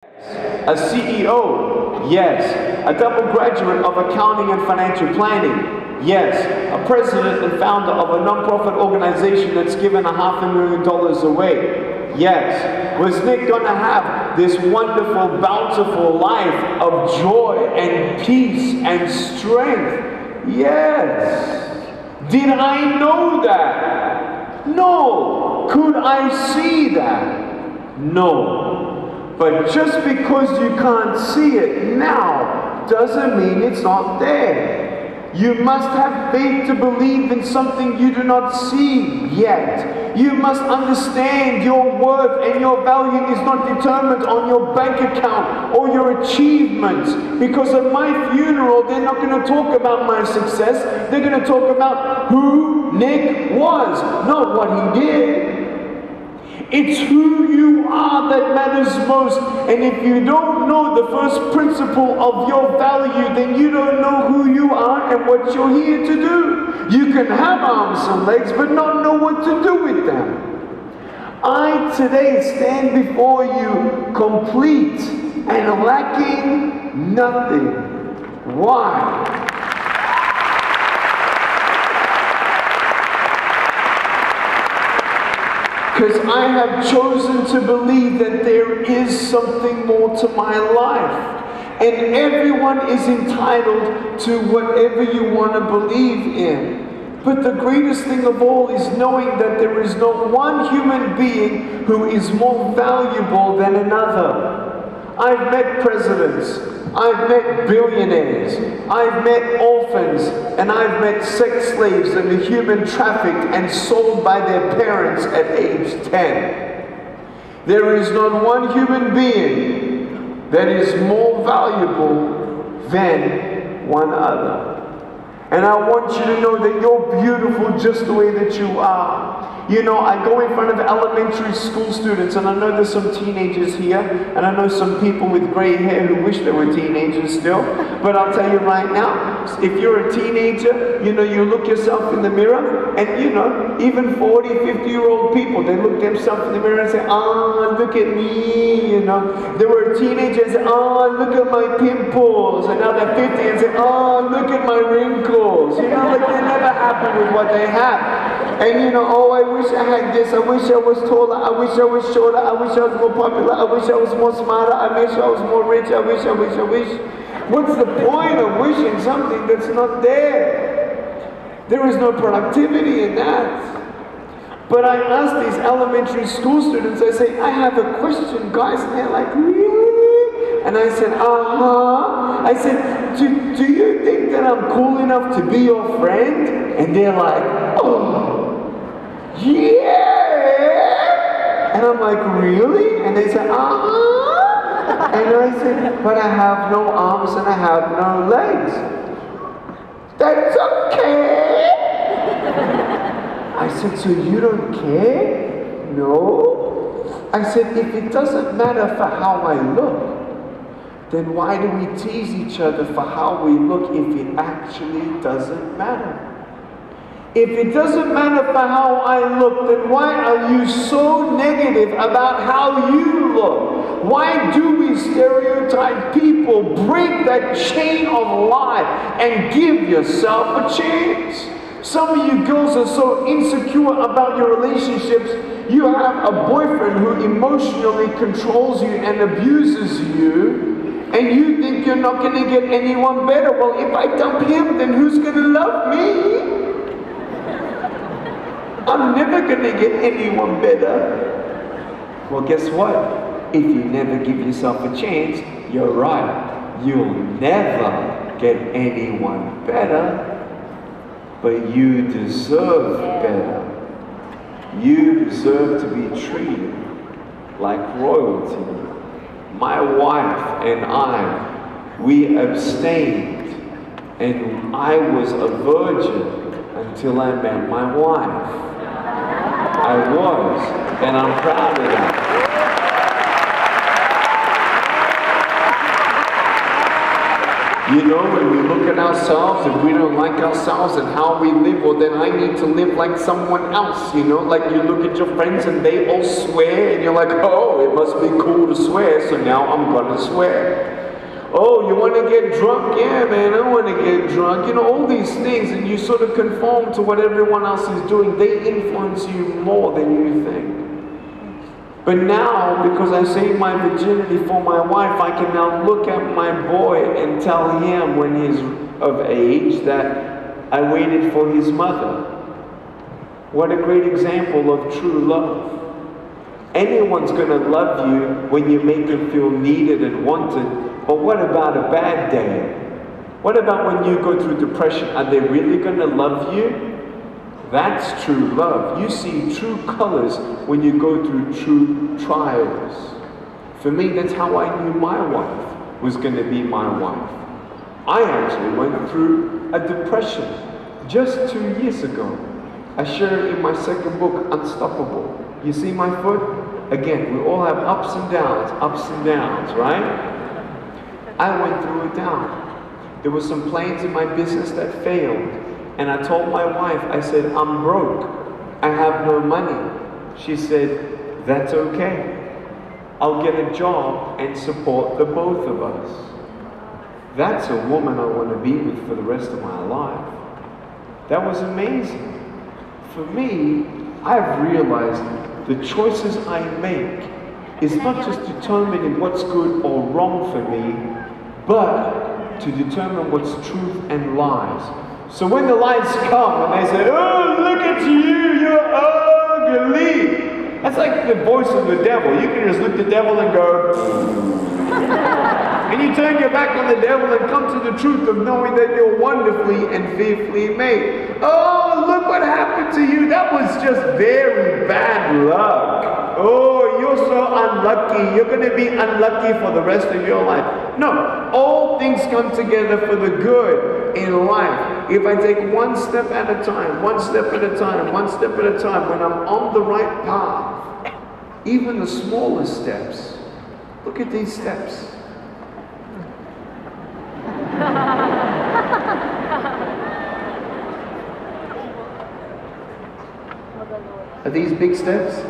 A CEO? Yes. A double graduate of accounting and financial planning? Yes. A president and founder of a non-profit organization that's given $500,000 away? Yes. Was Nick going to have this wonderful, bountiful life of joy and peace and strength? Yes. Did I know that? No. Could I see that? No. But just because you can't see it now doesn't mean it's not there. You must have faith to believe in something you do not see yet. You must understand your worth and your value is not determined on your bank account or your achievements. Because at my funeral, they're not going to talk about my success. They're going to talk about who Nick was, not what he did. It's who you are that matters most. And if you don't know the first principle of your value, then you don't know who you are and what you're here to do. You can have arms and legs, but not know what to do with them. I today stand before you complete and lacking nothing. Why? Because I have chosen to believe that there is something more to my life. And everyone is entitled to whatever you want to believe in. But the greatest thing of all is knowing that there is not one human being who is more valuable than another. I've met presidents, I've met billionaires, I've met orphans, and I've met sex slaves that are human trafficked and sold by their parents at age 10. There is not one human being that is more valuable than one other. And I want you to know that you're beautiful just the way that you are. You know, I go in front of elementary school students, and I know there's some teenagers here, and I know some people with gray hair who wish they were teenagers still. But I'll tell you right now, if you're a teenager, you know, you look yourself in the mirror, and you know, even 40, 50-year-old people, they look themselves in the mirror and say, "Oh, look at me," you know. They were teenagers, "Oh, look at my pimples," and now they're 50 and say, "Oh, look at my wrinkles." You know, like they're never happy with what they have. And you know, "Oh, I wish I had this, I wish I was taller, I wish I was shorter, I wish I was more popular, I wish I was more smarter, I wish I was more rich, I wish. What's the point of wishing something that's not there? There is no productivity in that. But I ask these elementary school students, I say, "I have a question, guys," and they're like, "Really?" And I said, "Uh-huh." I said, do you think that I'm cool enough to be your friend?" And they're like, "Oh, yeah." And I'm like, "Really?" And they said, "Uh-huh." And I said, "But I have no arms and I have no legs." "That's okay." I said, "So you don't care?" "No." I said, "If it doesn't matter for how I look, then why do we tease each other for how we look if it actually doesn't matter? If it doesn't matter for how I look, then why are you so negative about how you look? Why do we stereotype people? Break that chain of lie and give yourself a chance. Some of you girls are so insecure about your relationships. You have a boyfriend who emotionally controls you and abuses you, and you think you're not going to get anyone better. Well, if I dump him, then who's going to love me? I'm never going to get anyone better. Well, guess what? If you never give yourself a chance, you're right. You'll never get anyone better. But you deserve better. You deserve to be treated like royalty. My wife and I, we abstained, and I was a virgin until I met my wife. I was, and I'm proud of that. You know, when we look at ourselves, if we don't like ourselves and how we live, well then I need to live like someone else, you know? Like you look at your friends and they all swear and you're like, oh, it must be cool to swear, so now I'm gonna swear. Oh, you want to get drunk? Yeah, man, I want to get drunk. You know, all these things, and you sort of conform to what everyone else is doing. They influence you more than you think. But now, because I saved my virginity for my wife, I can now look at my boy and tell him when he's of age that I waited for his mother. What a great example of true love. Anyone's going to love you when you make them feel needed and wanted. But what about a bad day? What about when you go through depression? Are they really going to love you? That's true love. You see true colors when you go through true trials. For me, that's how I knew my wife was going to be my wife. I actually went through a depression just 2 years ago. I share it in my second book, Unstoppable. You see my foot? Again, we all have ups and downs, right? I went through it down. There were some plans in my business that failed. And I told my wife, I said, I'm broke. I have no money. She said, that's okay. I'll get a job and support the both of us. That's a woman I want to be with for the rest of my life. That was amazing. For me, I've realized the choices I make is not just determining what's good or wrong for me, but to determine what's truth and lies. So when the lies come and they say, oh, look at you, you're ugly. That's like the voice of the devil. You can just look at the devil and go, and you turn your back on the devil and come to the truth of knowing that you're wonderfully and fearfully made. Oh, look what happened to you. That was just very bad luck. Oh, you're so unlucky. You're going to be unlucky for the rest of your life. No, all things come together for the good in life. If I take one step at a time, one step at a time, one step at a time, when I'm on the right path, even the smallest steps, look at these steps. Are these big steps?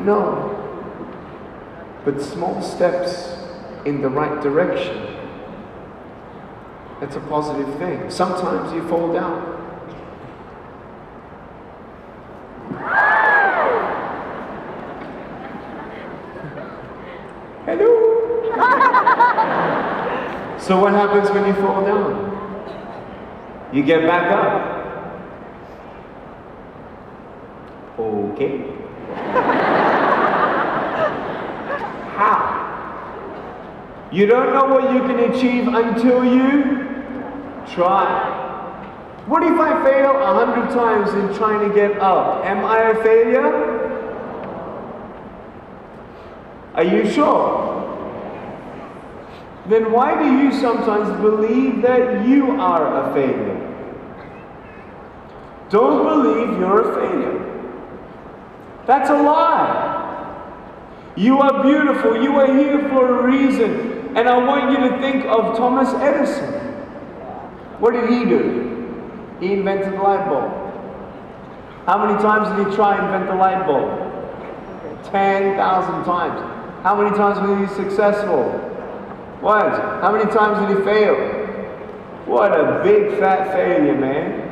No. But small steps in the right direction. That's a positive thing. Sometimes you fall down. Hello? So what happens when you fall down? You get back up. Okay. How? You don't know what you can achieve until you try. What if I fail 100 times in trying to get up? Am I a failure? Are you sure? Then why do you sometimes believe that you are a failure? Don't believe you're a failure. That's a lie. You are beautiful. You are here for a reason. And I want you to think of Thomas Edison. What did he do? He invented the light bulb. How many times did he try and invent the light bulb? 10,000 times. How many times was he successful? What? How many times did he fail? What a big fat failure, man.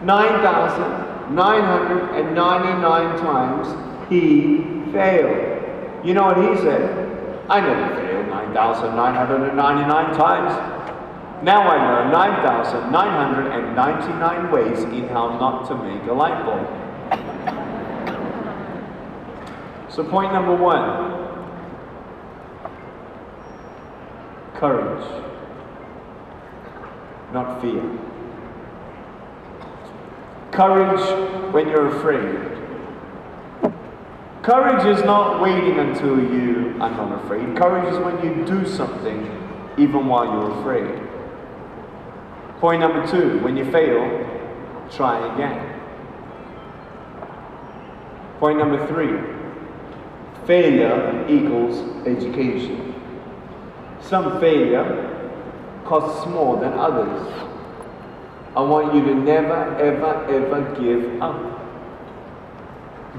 9,999 times he failed. You know what he said? I never failed 9,999 times. Now I know 9,999 ways in how not to make a light bulb. So point number one. Courage, not fear. Courage when you're afraid. Courage is not waiting until you are not afraid. Courage is when you do something even while you're afraid. Point number two, when you fail, try again. Point number three, failure equals education. Some failure costs more than others. I want you to never, ever, ever give up.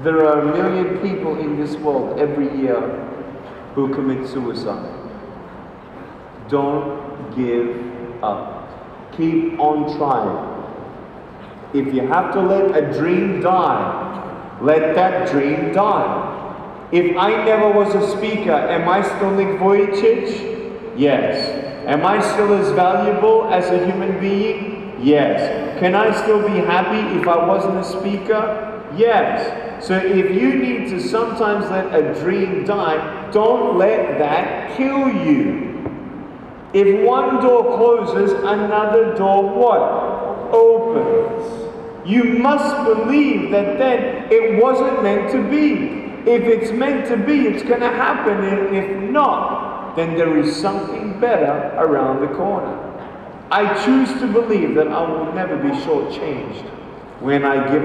There are 1 million people in this world every year who commit suicide. Don't give up. Keep on trying. If you have to let a dream die, let that dream die. If I never was a speaker, am I still Nick Vujicic? Yes. Am I still as valuable as a human being? Yes. Can I still be happy if I wasn't a speaker? Yes. So if you need to sometimes let a dream die, don't let that kill you. If one door closes, another door what? Opens. You must believe that then it wasn't meant to be. If it's meant to be, it's going to happen. And if not, then there is something better around the corner. I choose to believe that I will never be shortchanged when I give up.